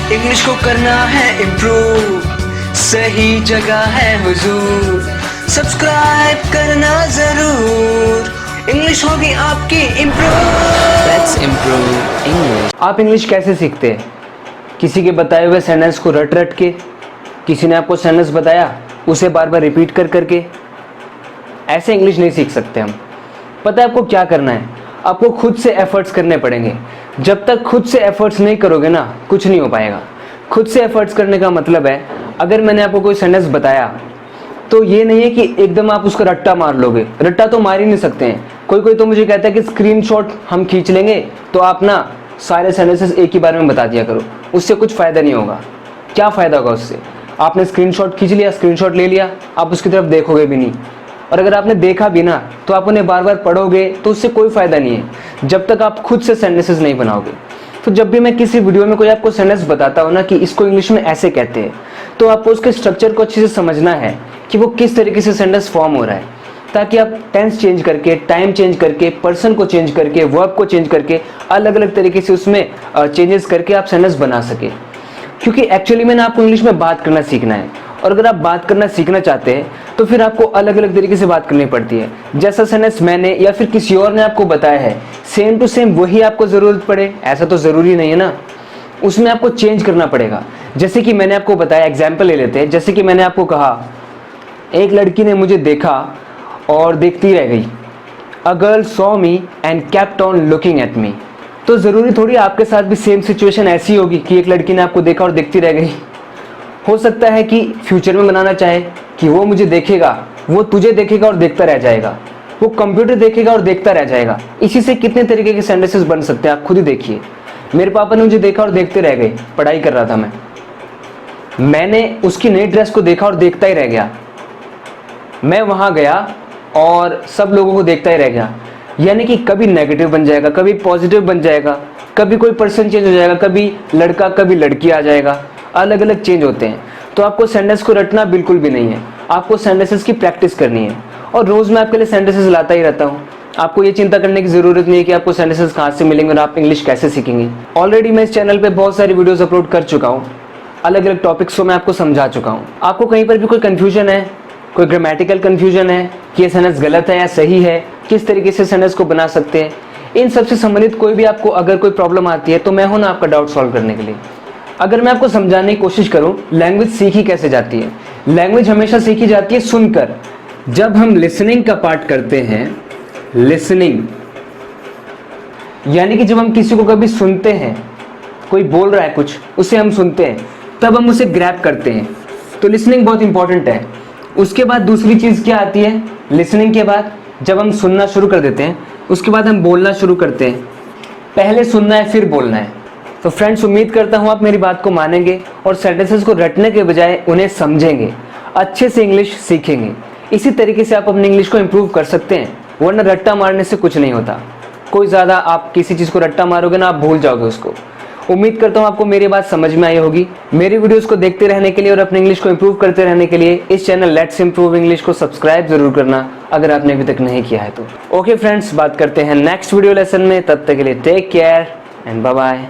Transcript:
English को करना है इम्प्रूव, सही जगह है हुजूर, सब्सक्राइब करना जरूर, इंग्लिश होगी आपकी इम्प्रूव। Let's improve English. आप इंग्लिश कैसे सीखते हैं? किसी के बताए हुए सेंटेंस को रट रट के, किसी ने आपको सेंटेंस बताया उसे बार बार रिपीट कर करके। ऐसे इंग्लिश नहीं सीख सकते हम। पता है आपको क्या करना है? आपको खुद से एफर्ट्स करने पड़ेंगे। जब तक खुद से एफर्ट्स नहीं करोगे ना, कुछ नहीं हो पाएगा। खुद से एफर्ट्स करने का मतलब है, अगर मैंने आपको कोई सेंटेंस बताया तो ये नहीं है कि एकदम आप उसका रट्टा मार लोगे। रट्टा तो मार ही नहीं सकते हैं। कोई तो मुझे कहता है कि स्क्रीनशॉट हम खींच लेंगे तो आप ना सारे सेंटेंसेस एक ही बार में बता दिया करो। उससे कुछ फ़ायदा नहीं होगा। क्या फ़ायदा होगा उससे? आपने स्क्रीनशॉट खींच लिया, स्क्रीनशॉट ले लिया, आप उसकी तरफ देखोगे भी नहीं। और अगर आपने देखा भी ना तो आप उन्हें बार बार पढ़ोगे तो उससे कोई फ़ायदा नहीं है जब तक आप खुद से सेंटेंसेस नहीं बनाओगे। तो जब भी मैं किसी वीडियो में कोई आपको सेंटेंस बताता हूँ ना कि इसको इंग्लिश में ऐसे कहते हैं, तो आपको उसके स्ट्रक्चर को अच्छे से समझना है कि वो किस तरीके से सेंटेंस फॉर्म हो रहा है, ताकि आप टेंस चेंज करके, टाइम चेंज करके, पर्सन को चेंज करके, वर्ब को चेंज करके, अलग अलग तरीके से उसमें चेंजेस करके आप सेंटेंस बना सके। क्योंकि एक्चुअली में ना आपको इंग्लिश में बात करना सीखना है, और अगर आप बात करना सीखना चाहते हैं तो फिर आपको अलग अलग तरीके से बात करनी पड़ती है। जैसा सेंटेंस मैंने या फिर किसी और ने आपको बताया है, सेम टू सेम वही आपको ज़रूरत पड़े ऐसा तो ज़रूरी नहीं है ना। उसमें आपको चेंज करना पड़ेगा। जैसे कि मैंने आपको बताया, एग्जाम्पल ले लेते हैं। जैसे कि मैंने आपको कहा, एक लड़की ने मुझे देखा और देखती रह गई। A girl saw me and kept on looking at me. तो ज़रूरी थोड़ी आपके साथ भी सेम सिचुएशन ऐसी होगी कि एक लड़की ने आपको देखा और देखती रह गई। हो सकता है कि फ्यूचर में बनाना चाहे कि वो मुझे देखेगा, वो तुझे देखेगा और देखता रह जाएगा, वो कंप्यूटर देखेगा और देखता रह जाएगा। इसी से कितने तरीके के सेंटेंसेस बन सकते हैं, आप खुद ही देखिए। मेरे पापा ने मुझे देखा और देखते रह गए, पढ़ाई कर रहा था मैंने उसकी नई ड्रेस को देखा और देखता ही रह गया। मैं वहाँ गया और सब लोगों को देखता ही रह गया। यानी कि कभी नेगेटिव बन जाएगा, कभी पॉजिटिव बन जाएगा, कभी कोई पर्सन चेंज हो जाएगा, कभी लड़का कभी लड़की आ जाएगा, अलग अलग चेंज होते हैं। तो आपको सेंटेंस को रटना बिल्कुल भी नहीं है, आपको सेंटेंसेस की प्रैक्टिस करनी है। और रोज़ मैं आपके लिए सेंटेंसेस लाता ही रहता हूँ। आपको ये चिंता करने की ज़रूरत नहीं है कि आपको सेंटेंसेस कहाँ से मिलेंगे और आप इंग्लिश कैसे सीखेंगे। ऑलरेडी मैं इस चैनल पे बहुत सारी वीडियोस अपलोड कर चुका हूँ, अलग अलग टॉपिक्स को मैं आपको समझा चुका हूँ। आपको कहीं पर भी कोई कन्फ्यूजन है, कोई ग्रामेटिकल कन्फ्यूजन है कि ये सेंटेंस गलत है या सही है, किस तरीके से सेंटेंस को बना सकते हैं, इन सबसे संबंधित कोई भी आपको अगर कोई प्रॉब्लम आती है तो मैं हूं ना आपका डाउट सॉल्व करने के लिए। अगर मैं आपको समझाने की कोशिश करूं, लैंग्वेज सीखी कैसे जाती है? लैंग्वेज हमेशा सीखी जाती है सुनकर। जब हम लिसनिंग का पार्ट करते हैं, लिसनिंग यानी कि जब हम किसी को कभी सुनते हैं, कोई बोल रहा है कुछ, उसे हम सुनते हैं, तब हम उसे ग्रैब करते हैं। तो लिसनिंग बहुत इंपॉर्टेंट है। उसके बाद दूसरी चीज़ क्या आती है? लिसनिंग के बाद जब हम सुनना शुरू कर देते हैं, उसके बाद हम बोलना शुरू करते हैं। पहले सुनना है फिर बोलना है। तो फ्रेंड्स, उम्मीद करता हूँ आप मेरी बात को मानेंगे और सेंटेंसेस को रटने के बजाय उन्हें समझेंगे, अच्छे से इंग्लिश सीखेंगे। इसी तरीके से आप अपनी इंग्लिश को इम्प्रूव कर सकते हैं, वरना रट्टा मारने से कुछ नहीं होता। कोई ज़्यादा आप किसी चीज़ को रट्टा मारोगे ना, आप भूल जाओगे उसको। उम्मीद करता हूँ आपको मेरी बात समझ में आई होगी। मेरी वीडियोस को देखते रहने के लिए और अपनी इंग्लिश को इम्प्रूव करते रहने के लिए इस चैनल लेट्स इम्प्रूव इंग्लिश को सब्सक्राइब जरूर करना, अगर आपने अभी तक नहीं किया है तो। ओके फ्रेंड्स, बात करते हैं नेक्स्ट वीडियो लेसन में। तब तक के लिए take care and bye bye.